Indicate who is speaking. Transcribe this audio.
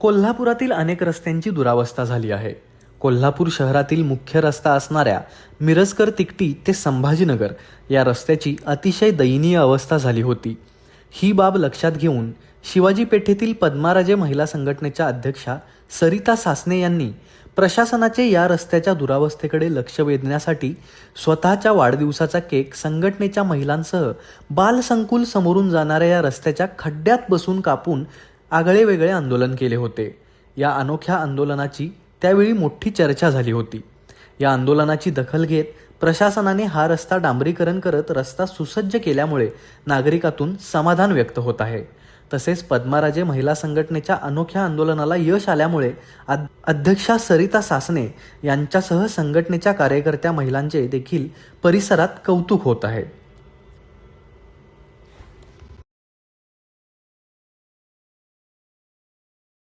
Speaker 1: कोल्हापुरातील अनेक रस्त्यांची दुरावस्था झाली आहे. कोल्हापूर शहरातील मुख्य रस्ता असणाऱ्या मिरजकर तिकटी ते संभाजीनगर या रस्त्याची अतिशय दयनीय अवस्था झाली होती. ही बाब लक्षात घेऊन शिवाजी पेठेतील पद्माराजे महिला संघटनेच्या अध्यक्षा सरिता सासने यांनी प्रशासनाचे या रस्त्याच्या दुरावस्थेकडे लक्ष वेधण्यासाठी स्वतःच्या वाढदिवसाचा केक संघटनेच्या महिलांसह बालसंकुल समोरून जाणाऱ्या या रस्त्याच्या खड्ड्यात बसून कापून आगळे वेगळे आंदोलन केले होते. या अनोख्या आंदोलनाची त्यावेळी मोठी चर्चा झाली होती. या आंदोलनाची दखल घेत प्रशासनाने हा रस्ता डांबरीकरण करत रस्ता सुसज्ज केल्यामुळे नागरिकातून समाधान व्यक्त होत आहे. तसेच पद्माराजे महिला संघटनेच्या अनोख्या आंदोलनाला यश आल्यामुळे अध्यक्षा सरिता सासने यांच्यासह संघटनेच्या कार्यकर्त्या महिलांचे देखील परिसरात कौतुक होत आहे.